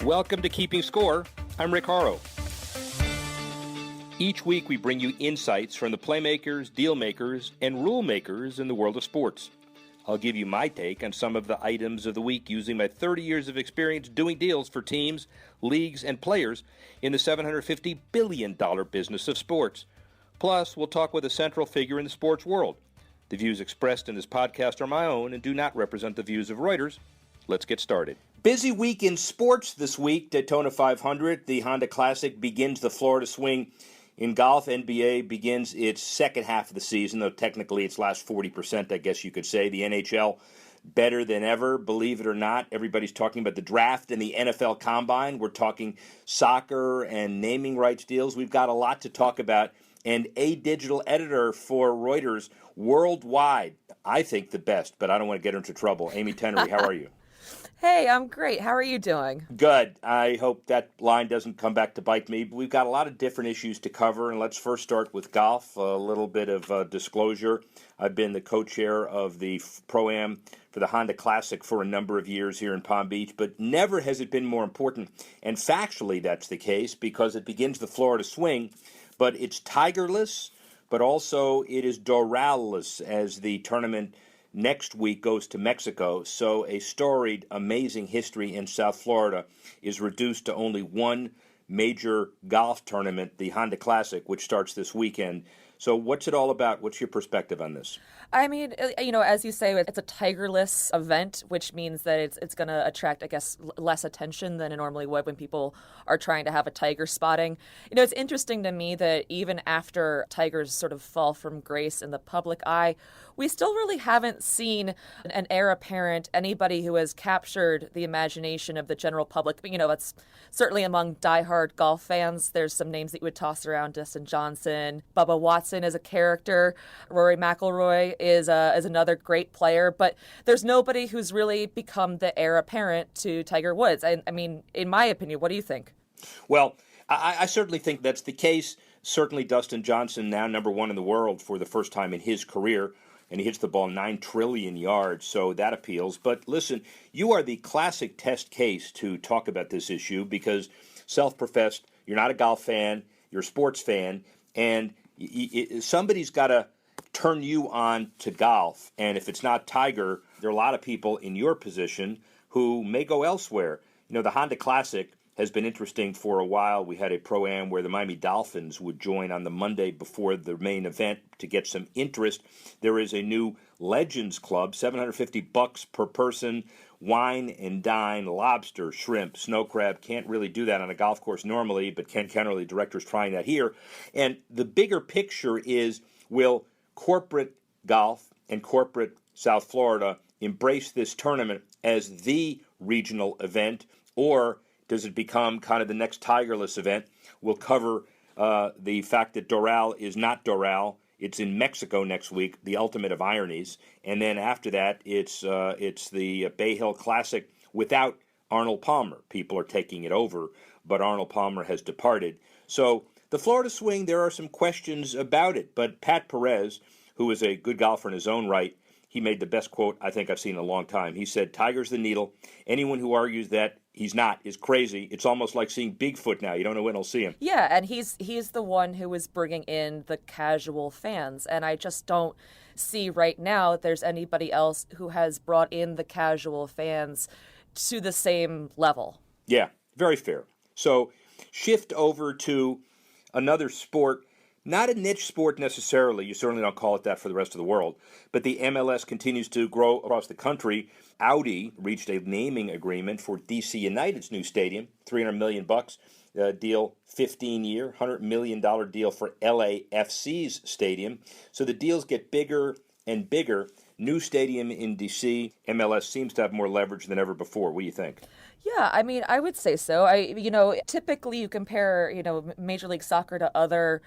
Welcome to Keeping Score. I'm Rick Horrow. Each week we bring you insights from the playmakers, deal makers, and rule makers in the world of sports. I'll give you my take on some of the items of the week using my 30 years of experience doing deals for teams, leagues, and players in the $750 billion business of sports. Plus, we'll talk with a central figure in the sports world. The views expressed in this podcast are my own and do not represent the views of Reuters. Let's get started. Busy week in sports this week. Daytona 500, the Honda Classic begins the Florida swing. In golf, NBA begins its second half of the season, though technically its last 40%, I guess you could say. The NHL, better than ever, believe it or not. Everybody's talking about the draft and the NFL Combine. We're talking soccer and naming rights deals. We've got a lot to talk about. And a digital editor for Reuters worldwide, I think the best, but I don't want to get her into trouble. Amy Tenery, how are you? Hey, I'm great. How are you doing? Good. I hope that line doesn't come back to bite me. But we've got a lot of different issues to cover, and let's first start with golf. A little bit of disclosure. I've been the co-chair of the Pro-Am for the Honda Classic for a number of years here in Palm Beach, but never has it been more important. And factually, that's the case because it begins the Florida swing, but it's tigerless, but also it is Doral-less as the tournament next week goes to Mexico, so a storied, amazing history in South Florida is reduced to only one major golf tournament, the Honda Classic, which starts this weekend. So what's it all about? What's your perspective on this? I mean, as you say, it's a tigerless event, which means that it's going to attract, I guess, less attention than it normally would when people are trying to have a tiger spotting. It's interesting to me that even after tigers sort of fall from grace in the public eye, we still really haven't seen an heir apparent, anybody who has captured the imagination of the general public. But, it's certainly among diehard golf fans. There's some names that you would toss around: Dustin Johnson, Bubba Watson is a character, Rory McIlroy is another great player, but there's nobody who's really become the heir apparent to Tiger Woods. I mean, in my opinion, what do you think? Well, I certainly think that's the case. Certainly Dustin Johnson, now number one in the world for the first time in his career, and he hits the ball 9 trillion yards, so that appeals. But listen, you are the classic test case to talk about this issue because self-professed, you're not a golf fan, you're a sports fan, and somebody's got to turn you on to golf. And if it's not Tiger, there are a lot of people in your position who may go elsewhere. The Honda Classic has been interesting for a while. We had a Pro-Am where the Miami Dolphins would join on the Monday before the main event to get some interest. There is a new Legends Club, $750 per person, wine and dine, lobster, shrimp, snow crab. Can't really do that on a golf course normally, but Ken Kennerly, director's trying that here. And the bigger picture is, will corporate golf and corporate South Florida embrace this tournament as the regional event, or does it become kind of the next tigerless event? We'll cover the fact that Doral is not Doral. It's in Mexico next week, the ultimate of ironies. And then after that, it's the Bay Hill Classic without Arnold Palmer. People are taking it over, but Arnold Palmer has departed. So the Florida swing, there are some questions about it. But Pat Perez, who is a good golfer in his own right, he made the best quote I think I've seen in a long time. He said, "Tiger's the needle. Anyone who argues that he's not is crazy. It's almost like seeing Bigfoot now. You don't know when he'll see him." Yeah, and he's the one who is bringing in the casual fans. And I just don't see right now that there's anybody else who has brought in the casual fans to the same level. Yeah, very fair. So shift over to another sport. Not a niche sport necessarily. You certainly don't call it that for the rest of the world. But the MLS continues to grow across the country. Audi reached a naming agreement for DC United's new stadium, $300 million deal, 15-year, $100 million deal for LAFC's stadium. So the deals get bigger and bigger. New stadium in DC. MLS seems to have more leverage than ever before. What do you think? Yeah, I mean, I would say so. Typically you compare, Major League Soccer to other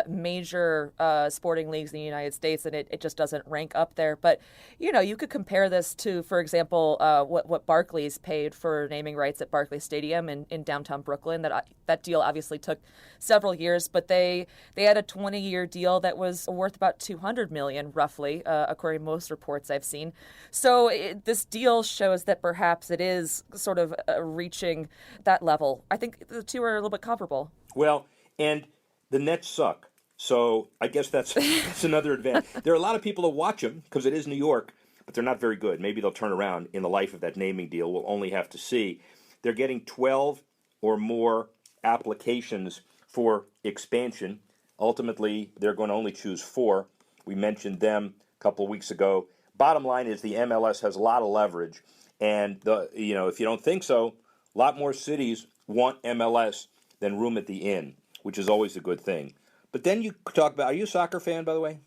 major sporting leagues in the United States, and it just doesn't rank up there. But, you could compare this to, for example, what Barclays paid for naming rights at Barclays Stadium in downtown Brooklyn. That deal obviously took several years, but they had a 20-year deal that was worth about $200 million, roughly, according most reports I've seen. So this deal shows that perhaps it is sort of reaching that level. I think the two are a little bit comparable. Well, and the Nets suck. So I guess that's another advantage. There are a lot of people who watch them because it is New York, but they're not very good. Maybe they'll turn around in the life of that naming deal. We'll only have to see. They're getting 12 or more applications for expansion. Ultimately, they're going to only choose 4. We mentioned them a couple of weeks ago. Bottom line is the MLS has a lot of leverage, and if you don't think so, a lot more cities want MLS than room at the inn, which is always a good thing. But then you talk about, are you a soccer fan, by the way?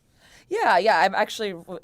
Yeah. I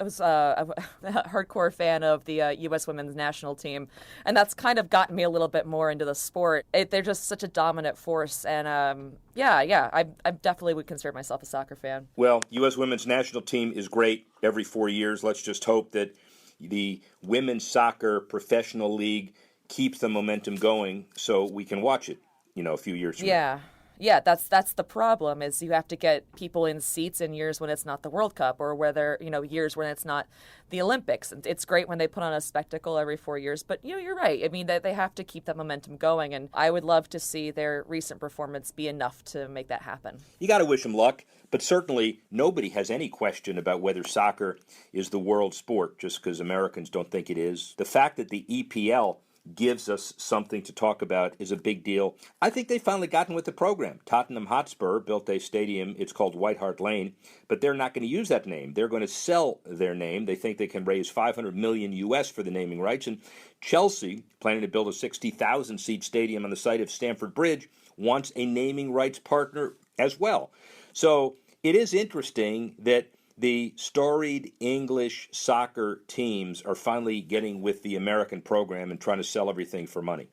was a hardcore fan of the U.S. women's national team, and that's kind of gotten me a little bit more into the sport. They're just such a dominant force, and I definitely would consider myself a soccer fan. Well, U.S. women's national team is great every 4 years. Let's just hope that the women's soccer professional league keeps the momentum going so we can watch it, a few years from now. Yeah, that's the problem is you have to get people in seats in years when it's not the World Cup or whether, years when it's not the Olympics. And it's great when they put on a spectacle every 4 years, but you're right. I mean, they have to keep that momentum going, and I would love to see their recent performance be enough to make that happen. You got to wish them luck, but certainly nobody has any question about whether soccer is the world sport just because Americans don't think it is. The fact that the EPL gives us something to talk about is a big deal. I think they've finally gotten with the program. Tottenham Hotspur built a stadium. It's called White Hart Lane, but they're not going to use that name. They're going to sell their name. They think they can raise $500 million US for the naming rights. And Chelsea, planning to build a 60,000-seat stadium on the site of Stamford Bridge, wants a naming rights partner as well. So it is interesting that the storied English soccer teams are finally getting with the American program and trying to sell everything for money.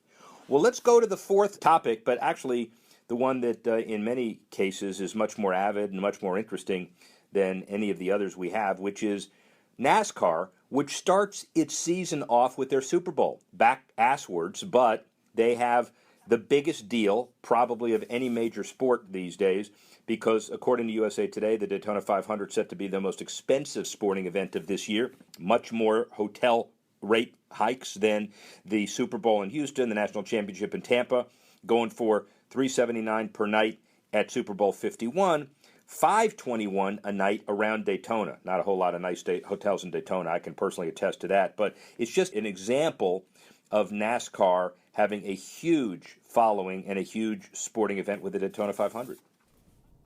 Well, let's go to the fourth topic, but actually the one that in many cases is much more avid and much more interesting than any of the others we have, which is NASCAR, which starts its season off with their Super Bowl, back asswards, but they have the biggest deal probably of any major sport these days, because according to USA Today, the Daytona 500 is set to be the most expensive sporting event of this year, much more hotel rate hikes than the Super Bowl in Houston, the National Championship in Tampa, going for $379 per night at Super Bowl 51, $521 a night around Daytona. Not a whole lot of nice hotels in Daytona. I can personally attest to that, but it's just an example of NASCAR having a huge following and a huge sporting event with the Daytona 500.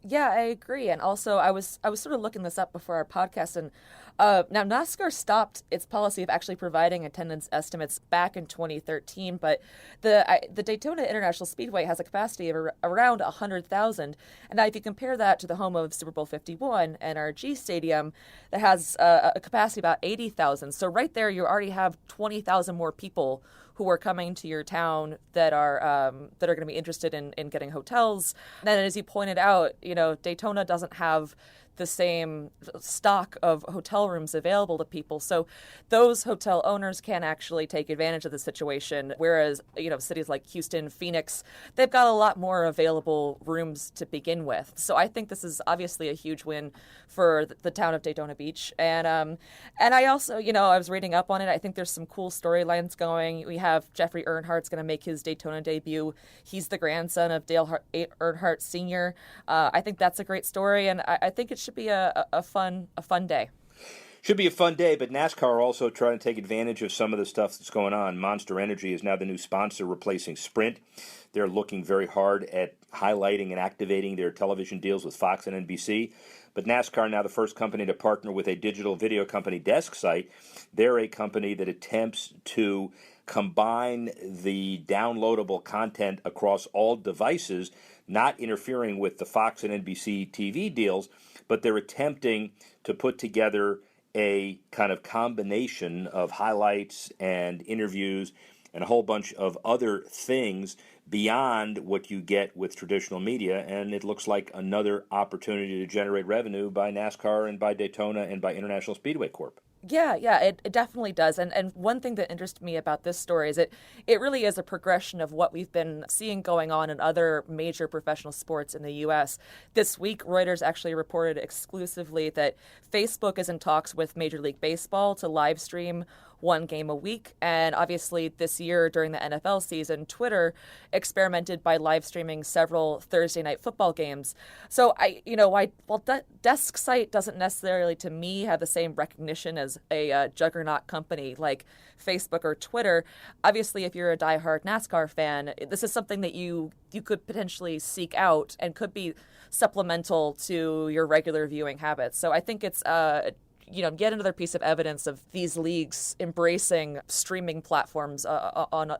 Yeah, I agree. And also, I was sort of looking this up before our podcast, and now NASCAR stopped its policy of actually providing attendance estimates back in 2013, but the Daytona International Speedway has a capacity of around 100,000. And now if you compare that to the home of Super Bowl 51, NRG Stadium, that has a capacity of about 80,000. So right there, you already have 20,000 more people who are coming to your town that are going to be interested in getting hotels. And then, as you pointed out, Daytona doesn't have the same stock of hotel rooms available to people. So those hotel owners can actually take advantage of the situation. Whereas, cities like Houston, Phoenix, they've got a lot more available rooms to begin with. So I think this is obviously a huge win for the town of Daytona Beach. And I also, I was reading up on it. I think there's some cool storylines going. We have Jeffrey Earnhardt's going to make his Daytona debut. He's the grandson of Dale Earnhardt Sr. I think that's a great story, and I think it should be a fun day. Should be a fun day, but NASCAR are also trying to take advantage of some of the stuff that's going on. Monster Energy is now the new sponsor, replacing Sprint. They're looking very hard at highlighting and activating their television deals with Fox and NBC. But NASCAR, now the first company to partner with a digital video company, DeskSite. They're a company that attempts to combine the downloadable content across all devices, not interfering with the Fox and NBC TV deals, but they're attempting to put together a kind of combination of highlights and interviews and a whole bunch of other things beyond what you get with traditional media. And it looks like another opportunity to generate revenue by NASCAR and by Daytona and by International Speedway Corp. Yeah, it definitely does. And one thing that interests me about this story is it really is a progression of what we've been seeing going on in other major professional sports in the U.S. This week, Reuters actually reported exclusively that Facebook is in talks with Major League Baseball to live stream one game a week. And obviously, this year during the NFL season, Twitter experimented by live streaming several Thursday night football games. So while Desk Site doesn't necessarily, to me, have the same recognition as a juggernaut company like Facebook or Twitter, obviously, if you're a diehard NASCAR fan, this is something that you could potentially seek out and could be supplemental to your regular viewing habits. So I think it's yet another piece of evidence of these leagues embracing streaming platforms on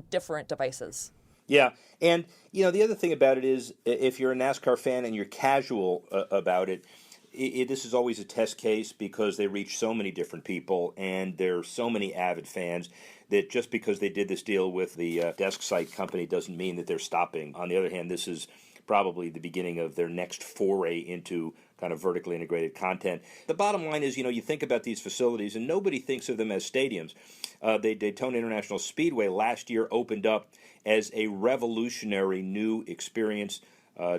different devices. Yeah, and the other thing about it is, if you're a NASCAR fan and you're casual about it, this is always a test case because they reach so many different people and there are so many avid fans that just because they did this deal with the Desk Site company doesn't mean that they're stopping. On the other hand, this is probably the beginning of their next foray into kind of vertically integrated content. The bottom line is, you think about these facilities, and nobody thinks of them as stadiums. The Daytona International Speedway last year opened up as a revolutionary new experience.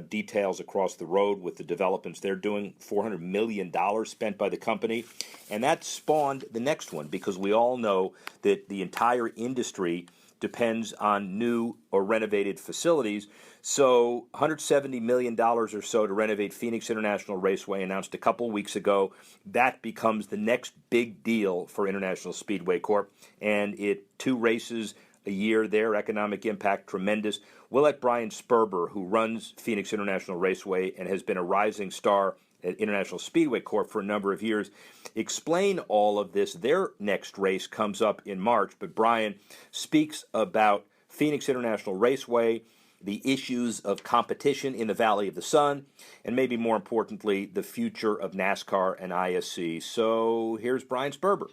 Details across the road with the developments they're doing, $400 million spent by the company. And that spawned the next one because we all know that the entire industry depends on new or renovated facilities. So $170 million or so to renovate Phoenix International Raceway, announced a couple weeks ago. That becomes the next big deal for International Speedway Corp. And 2 races a year there, economic impact tremendous. We'll let Brian Sperber, who runs Phoenix International Raceway and has been a rising star at International Speedway Corp for a number of years, explain all of this. Their next race comes up in March, but Brian speaks about Phoenix International Raceway, the issues of competition in the Valley of the Sun, and maybe more importantly, the future of NASCAR and ISC. So here's Brian Sperber.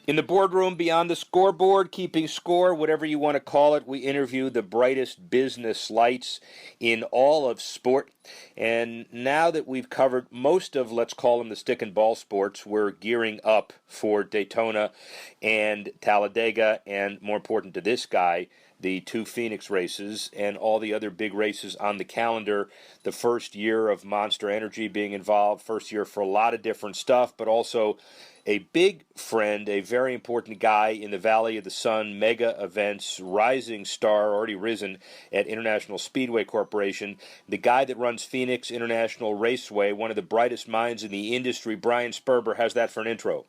In the boardroom, beyond the scoreboard, keeping score, whatever you want to call it, we interview the brightest business lights in all of sport. And now that we've covered most of, let's call them the stick and ball sports, we're gearing up for Daytona and Talladega, and more important to this guy, the 2 Phoenix races and all the other big races on the calendar. The first year of Monster Energy being involved, first year for a lot of different stuff, but also a big friend, a very important guy in the Valley of the Sun, mega events, rising star, already risen at International Speedway Corporation, the guy that runs Phoenix International Raceway, one of the brightest minds in the industry. Brian Sperber, how's that for an intro?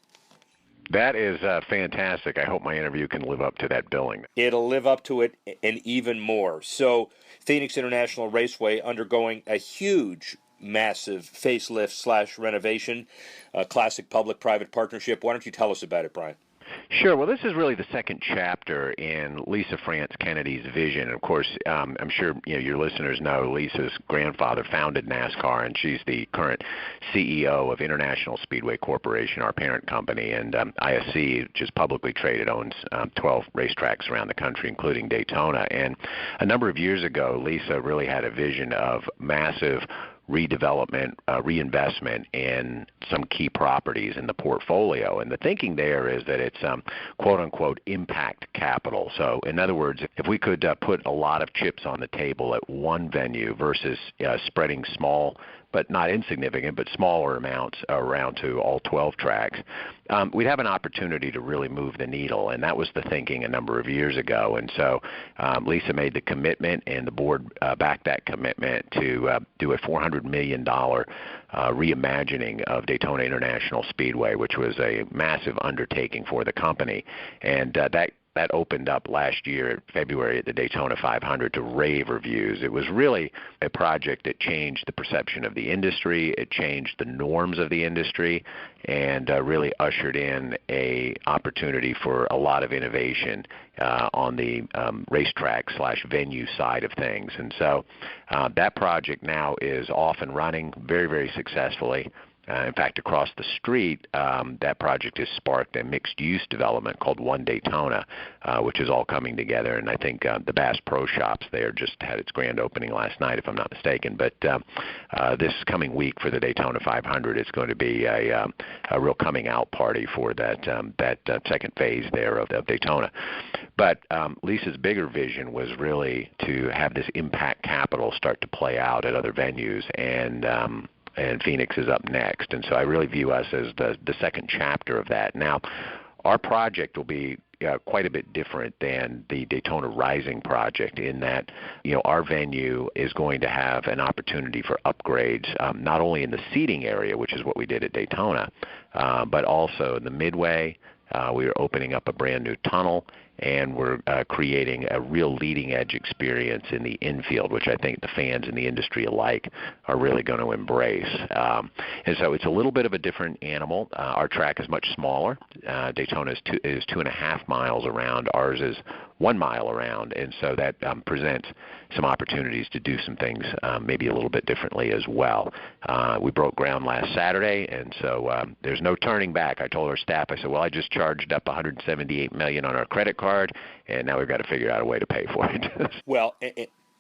That is fantastic. I hope my interview can live up to that billing. It'll live up to it and even more. So Phoenix International Raceway undergoing a huge, massive facelift / renovation, classic public-private partnership. Why don't you tell us about it, Brian? Sure. Well, this is really the second chapter in Lisa France Kennedy's vision. Of course, I'm sure your listeners know Lisa's grandfather founded NASCAR, and she's the current CEO of International Speedway Corporation, our parent company, and ISC, which is publicly traded, owns 12 racetracks around the country, including Daytona. And a number of years ago, Lisa really had a vision of massive redevelopment, reinvestment in some key properties in the portfolio. And the thinking there is that it's quote-unquote impact capital. So in other words, if we could put a lot of chips on the table at one venue versus spreading small but not insignificant, but smaller amounts around to all 12 tracks, we'd have an opportunity to really move the needle, and that was the thinking a number of years ago. And so Lisa made the commitment, and the board backed that commitment to do a $400 million reimagining of Daytona International Speedway, which was a massive undertaking for the company. And that opened up last year, February, at the Daytona 500 to rave reviews. It was really a project that changed the perception of the industry. It changed the norms of the industry, and really ushered in a opportunity for a lot of innovation on the racetrack / venue side of things. And so that project now is off and running very, very successfully. In fact, across the street, that project has sparked a mixed-use development called One Daytona, which is all coming together. And I think the Bass Pro Shops there just had its grand opening last night, if I'm not mistaken. But this coming week for the Daytona 500, it's going to be a real coming out party for that second phase there of Daytona. But Lisa's bigger vision was really to have this impact capital start to play out at other venues, and Phoenix is up next. And so I really view us as the second chapter of that. Now, our project will be quite a bit different than the Daytona Rising project in that, our venue is going to have an opportunity for upgrades, not only in the seating area, which is what we did at Daytona, but also in the midway. We are opening up a brand new tunnel, and we're creating a real leading-edge experience in the infield, which I think the fans in the industry alike are really going to embrace. And so it's a little bit of a different animal. Our track is much smaller. Daytona is 2.5 miles around. Ours is 1 mile around, and so that presents some opportunities to do some things maybe a little bit differently as well. We broke ground last Saturday, and so there's no turning back. I told our staff, I said, well, I just charged up $178 million on our credit card, and now we've got to figure out a way to pay for it. Well,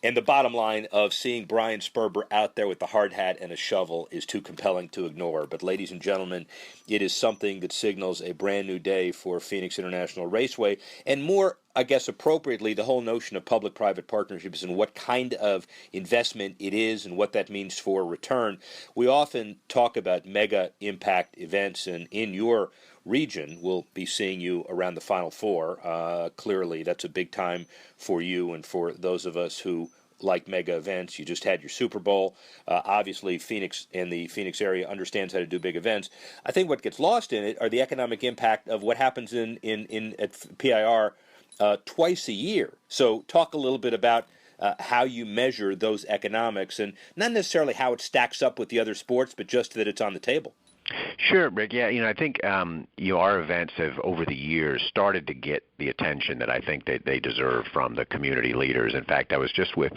and the bottom line of seeing Brian Sperber out there with the hard hat and a shovel is too compelling to ignore. But ladies and gentlemen, it is something that signals a brand new day for Phoenix International Raceway, and more, I guess appropriately, the whole notion of public-private partnerships and what kind of investment it is and what that means for return. We often talk about mega impact events, and in your region, we'll be seeing you around the Final Four. Clearly, that's a big time for you and for those of us who like mega events. You just had your Super Bowl. Obviously, Phoenix and the Phoenix area understands how to do big events. I think what gets lost in it are the economic impact of what happens at PIR twice a year. So talk a little bit about how you measure those economics, and not necessarily how it stacks up with the other sports, but just that it's on the table. Sure, Rick. Yeah, I think our events have over the years started to get the attention that I think that they deserve from the community leaders. In fact, I was just with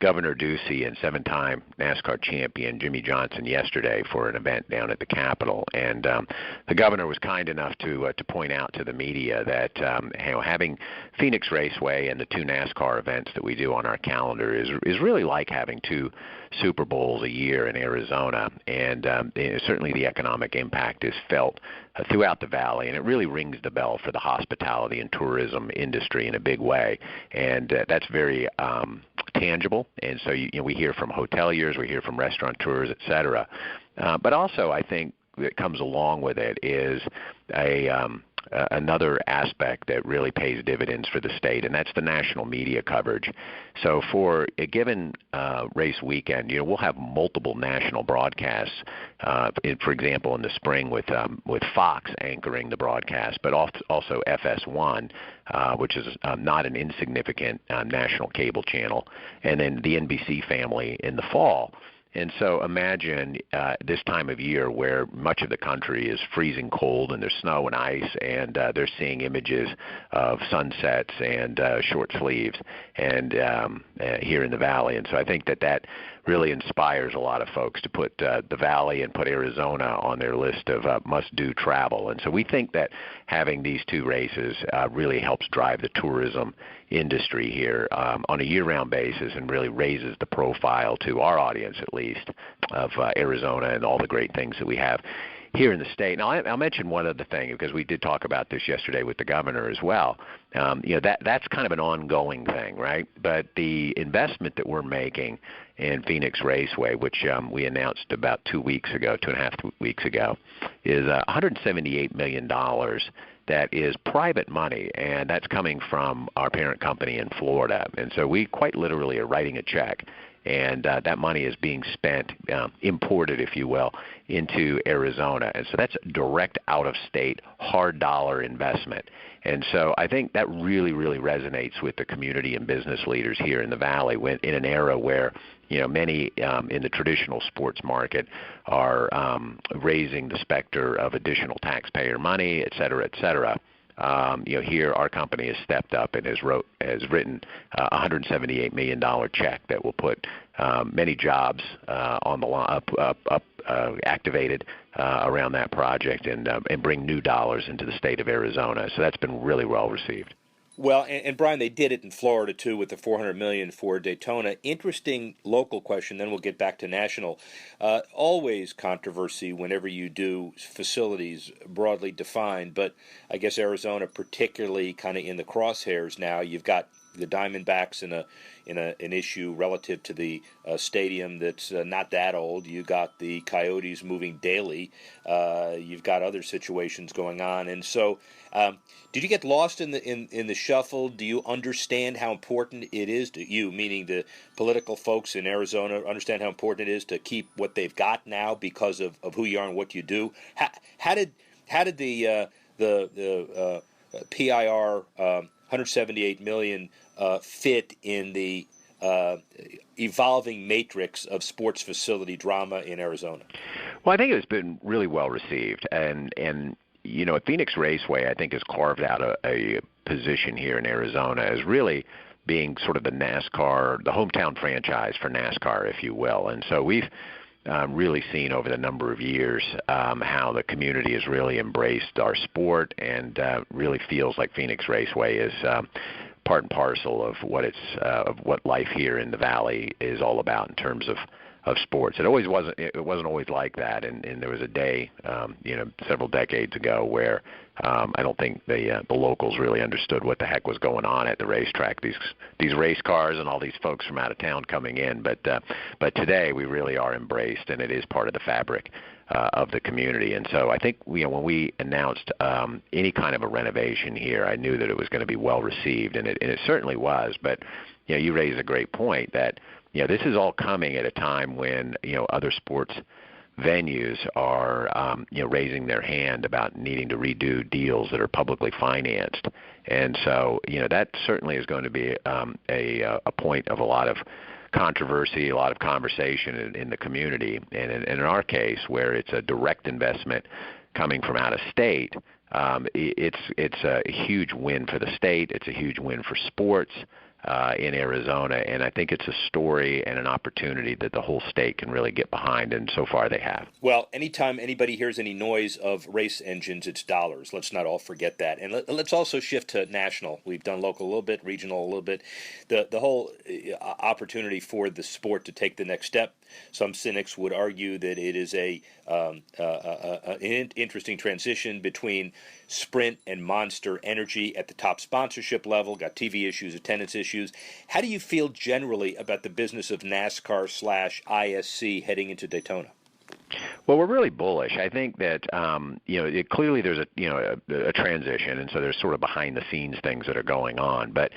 Governor Ducey and 7-time NASCAR champion Jimmy Johnson yesterday for an event down at the Capitol, and the governor was kind enough to point out to the media that having Phoenix Raceway and the 2 NASCAR events that we do on our calendar is really like having 2 Super Bowls a year in Arizona, and certainly the economic impact is felt throughout the valley, and it really rings the bell for the hospitality and tourism industry in a big way, and that's very tangible. And so we hear from hoteliers, we hear from restaurateurs, et cetera. But also I think that comes along with it is another aspect that really pays dividends for the state, and that's the national media coverage. So for a given race weekend, we'll have multiple national broadcasts. For example, in the spring with Fox anchoring the broadcast, but also FS1, which is not an insignificant national cable channel, and then the NBC family in the fall. And so imagine this time of year where much of the country is freezing cold and there's snow and ice, and they're seeing images of sunsets and short sleeves and here in the valley. And so I think that really inspires a lot of folks to put the valley and put Arizona on their list of must-do travel. And so we think that having these 2 races really helps drive the tourism industry here on a year-round basis, and really raises the profile to our audience, at least, of Arizona and all the great things that we have here in the state. Now, I'll mention one other thing, because we did talk about this yesterday with the governor as well. That's kind of an ongoing thing, right? But the investment that we're making in Phoenix Raceway, which we announced about 2 weeks ago, 2.5 weeks ago, is $178 million. That is private money, and that's coming from our parent company in Florida. And so we quite literally are writing a check, and that money is being spent, imported, if you will, into Arizona. And so that's direct out-of-state, hard dollar investment. And so I think that really, really resonates with the community and business leaders here in the Valley in an era where many in the traditional sports market are raising the specter of additional taxpayer money, et cetera, et cetera. Here our company has stepped up and has written a $178 million check that will put many jobs on the line, activated around that project and bring new dollars into the state of Arizona. So that's been really well received. Well, and Brian, they did it in Florida too with the $400 million for Daytona. Interesting local question. Then we'll get back to national. Always controversy whenever you do facilities broadly defined, but I guess Arizona particularly kind of in the crosshairs now. You've got the Diamondbacks in an issue relative to the stadium that's not that old. You got the Coyotes moving daily. You've got other situations going on, and so. Did you get lost in the shuffle? Do you understand how important it is to you, meaning the political folks in Arizona, understand how important it is to keep what they've got now because of who you are and what you do? How did the PIR $178 million fit in the evolving matrix of sports facility drama in Arizona? Well, I think it's been really well received, and Phoenix Raceway, I think, has carved out a position here in Arizona as really being sort of the NASCAR, the hometown franchise for NASCAR, if you will. And so we've really seen over the number of years how the community has really embraced our sport and really feels like Phoenix Raceway is part and parcel of what life here in the Valley is all about in terms of sports. It wasn't always like that, and there was a day, several decades ago where I don't think the locals really understood what the heck was going on at the racetrack. These race cars and all these folks from out of town coming in, but today we really are embraced, and it is part of the fabric of the community. And so I think when we announced any kind of a renovation here, I knew that it was going to be well received, and it certainly was. But you raise a great point that. This is all coming at a time when other sports venues are raising their hand about needing to redo deals that are publicly financed, and so that certainly is going to be a point of a lot of controversy, a lot of conversation in the community, and in our case, where it's a direct investment coming from out of state. It's a huge win for the state. It's a huge win for sports in Arizona, and I think it's a story and an opportunity that the whole state can really get behind, and so far they have. Well, anytime anybody hears any noise of race engines, it's dollars. Let's not all forget that. And let's also shift to national. We've done local a little bit, regional a little bit. The whole opportunity for the sport to take the next step. Some cynics would argue that it is an interesting transition between Sprint and Monster Energy at the top sponsorship level, got TV issues, attendance issues. How do you feel generally about the business of NASCAR/ISC heading into Daytona? Well, we're really bullish. I think that clearly there's a transition, and so there's sort of behind the scenes things that are going on. But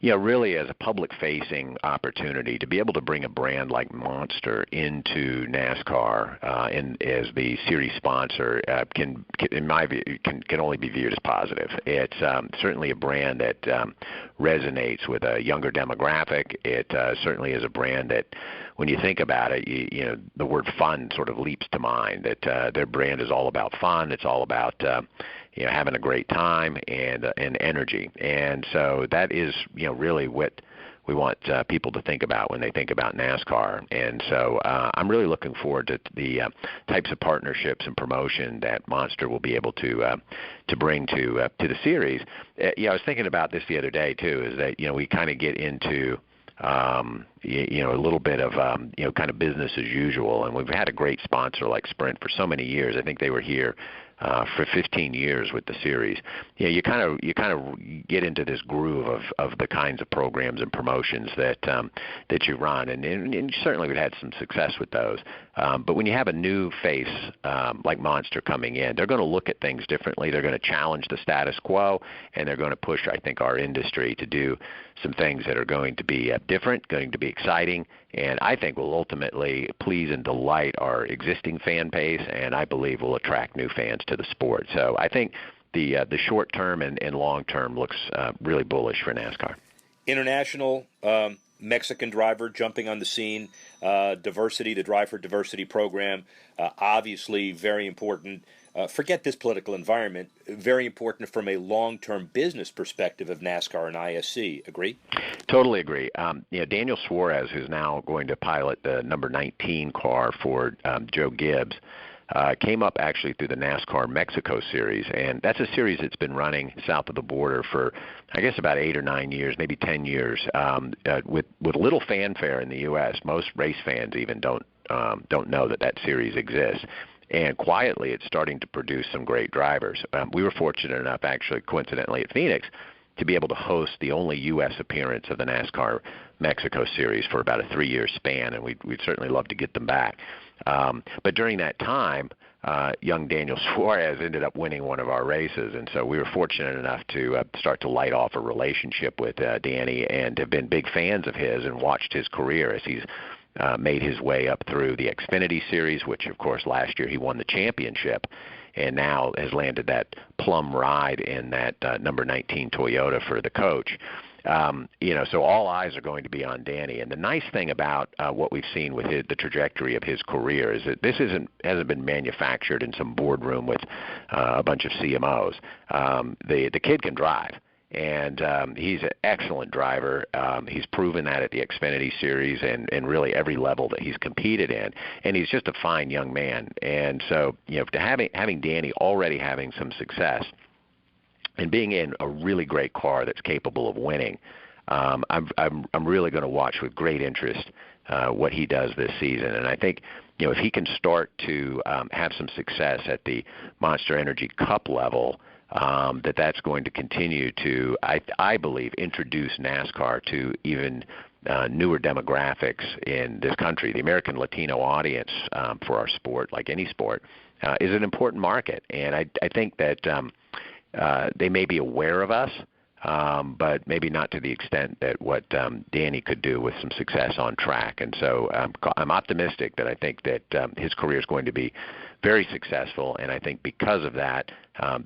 really as a public-facing opportunity to be able to bring a brand like Monster into NASCAR and as the series sponsor can, in my view, can only be viewed as positive. It's certainly a brand that resonates with a younger demographic. It certainly is a brand that, when you think about it, the word fun sort of leaps to mind, that their brand is all about fun. It's all about having a great time and energy. And so that is really what we want people to think about when they think about NASCAR. And so I'm really looking forward to the types of partnerships and promotion that Monster will be able to bring to the series. I was thinking about this the other day too, is that we kind of get into a little bit of kind of business as usual, and we've had a great sponsor like Sprint for so many years. I think they were here for 15 years with the series. You kind of get into this groove of the kinds of programs and promotions that you run, and certainly we've had some success with those. But when you have a new face like Monster coming in, they're going to look at things differently. They're going to challenge the status quo, and they're going to push, I think, our industry to do some things that are going to be different, going to be exciting, and I think will ultimately please and delight our existing fan base, and I believe will attract new fans to the sport. So I think the short term and long term looks really bullish for NASCAR. international Mexican driver jumping on the scene. Diversity, the Drive for Diversity program, obviously very important. Forget this political environment, very important from a long-term business perspective of NASCAR and ISC. Agree? Totally agree. Daniel Suarez, who's now going to pilot the number 19 car for Joe Gibbs, came up actually through the NASCAR Mexico Series, and that's a series that's been running south of the border for, I guess, about 8 or 9 years, maybe 10 years, with little fanfare in the U.S. Most race fans even don't know that series exists. And quietly, it's starting to produce some great drivers. We were fortunate enough, actually, coincidentally, at Phoenix, to be able to host the only U.S. appearance of the NASCAR Mexico Series for about a 3-year span, and we'd certainly love to get them back. But during that time, young Daniel Suarez ended up winning one of our races, and so we were fortunate enough to start to light off a relationship with Danny and have been big fans of his and watched his career as he's made his way up through the Xfinity Series, which, of course, last year he won the championship, and now has landed that plum ride in that number 19 Toyota for the coach. So all eyes are going to be on Danny. And the nice thing about what we've seen with the trajectory of his career is that this hasn't been manufactured in some boardroom with a bunch of CMOs. The kid can drive. And he's an excellent driver. He's proven that at the Xfinity Series and really every level that he's competed in. And he's just a fine young man. And so, to having Danny already having some success and being in a really great car that's capable of winning, I'm really going to watch with great interest what he does this season. And I think, if he can start to have some success at the Monster Energy Cup level, that's going to continue to, I believe, introduce NASCAR to even newer demographics in this country. The American Latino audience for our sport, like any sport, is an important market. And I think that they may be aware of us, but maybe not to the extent that what Danny could do with some success on track. And so I'm optimistic that I think that his career is going to be very successful, and I think because of that,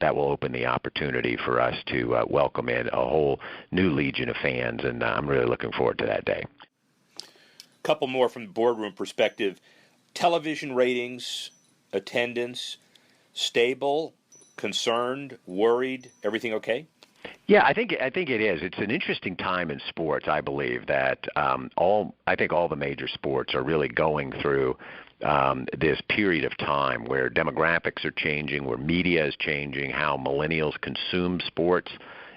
that will open the opportunity for us to welcome in a whole new legion of fans, and I'm really looking forward to that day. A couple more from the boardroom perspective. Television ratings, attendance, stable, concerned, worried, everything okay? Yeah, I think it is. It's an interesting time in sports. I believe that all the major sports are really going through this period of time where demographics are changing, where media is changing, how millennials consume sports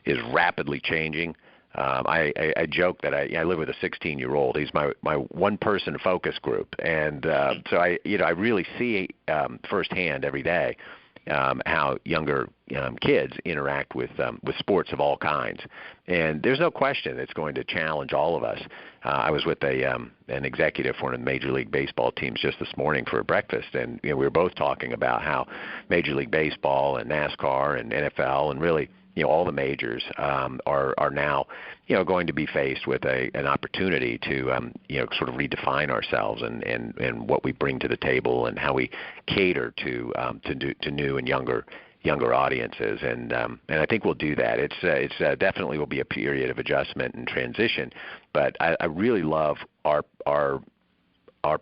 is rapidly changing. I joke that I live with a 16-year-old. He's my one-person focus group, and so I really see firsthand every day how younger kids interact with sports of all kinds. And there's no question it's going to challenge all of us. I was with an executive for one of the Major League Baseball teams just this morning for breakfast, and we were both talking about how Major League Baseball and NASCAR and NFL and really all the majors are now going to be faced with an opportunity to sort of redefine ourselves and what we bring to the table and how we cater to new and younger audiences, and I think we'll do that. It's definitely will be a period of adjustment and transition, but I really love our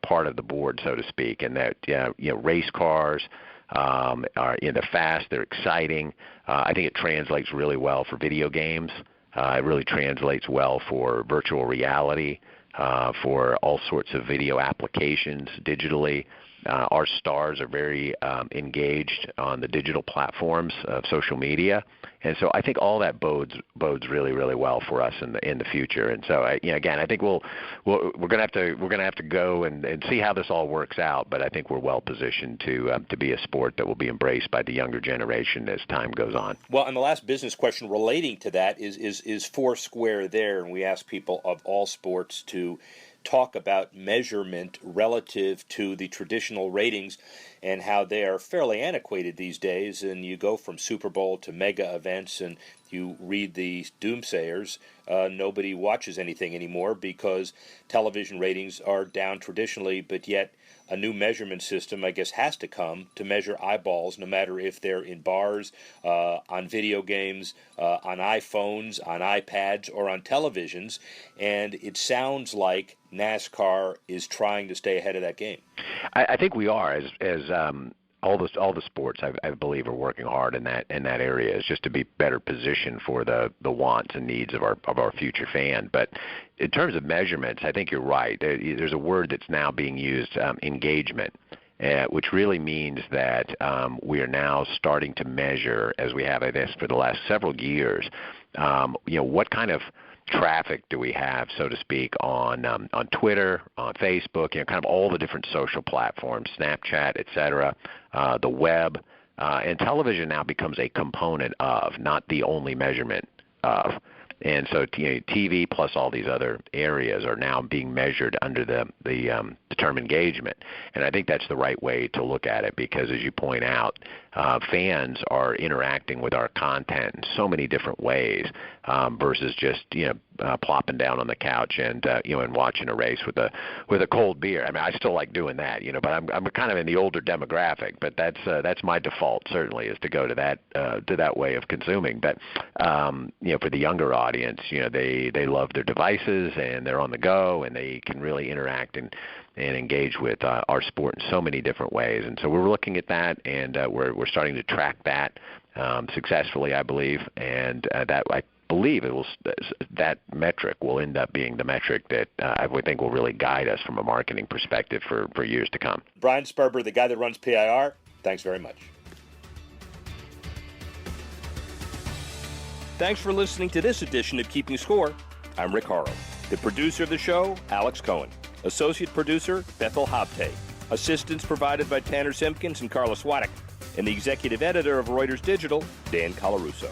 part of the board, so to speak, and that race cars are they're fast, they're exciting. I think it translates really well for video games. It really translates well for virtual reality, for all sorts of video applications digitally. Our stars are very engaged on the digital platforms of social media, and so I think all that bodes really, really well for us in the future. And so again, I think we're going to have to go and see how this all works out. But I think we're well positioned to be a sport that will be embraced by the younger generation as time goes on. Well, and the last business question relating to that is Foursquare there, and we ask people of all sports to talk about measurement relative to the traditional ratings and how they are fairly antiquated these days, and you go from Super Bowl to mega events, and you read the doomsayers, nobody watches anything anymore because television ratings are down traditionally, but yet a new measurement system, I guess, has to come to measure eyeballs, no matter if they're in bars, on video games, on iPhones, on iPads, or on televisions. And it sounds like NASCAR is trying to stay ahead of that game. I think we are, as all the sports I believe are working hard in that area, is just to be better positioned for the wants and needs of our future fan. But in terms of measurements, I think you're right. There's a word that's now being used, engagement, which really means that we are now starting to measure, as we have, I guess, for the last several years, what kind of traffic do we have, so to speak, on Twitter, on Facebook, kind of all the different social platforms, Snapchat, et cetera, the web, and television now becomes a component of, not the only measurement of. And so TV plus all these other areas are now being measured under the term engagement. And I think that's the right way to look at it because, as you point out, fans are interacting with our content in so many different ways versus just plopping down on the couch and and watching a race with a cold beer. I mean, I still like doing that, but I'm kind of in the older demographic. But that's my default, certainly, is to go to that way of consuming. But for the younger audience, they love their devices and they're on the go and they can really interact and engage with our sport in so many different ways. And so we're looking at that, and we're starting to track that successfully, I believe, and that I believe that metric will end up being the metric that I would think will really guide us from a marketing perspective for years to come. Brian Sperber, the guy that runs PIR, thanks very much. Thanks for listening to this edition of Keeping Score. I'm Rick Horrow. The producer of the show, Alex Cohen. Associate producer, Bethel Habte. Assistance provided by Tanner Simpkins and Carlos Waddick. And the executive editor of Reuters Digital, Dan Colarusso.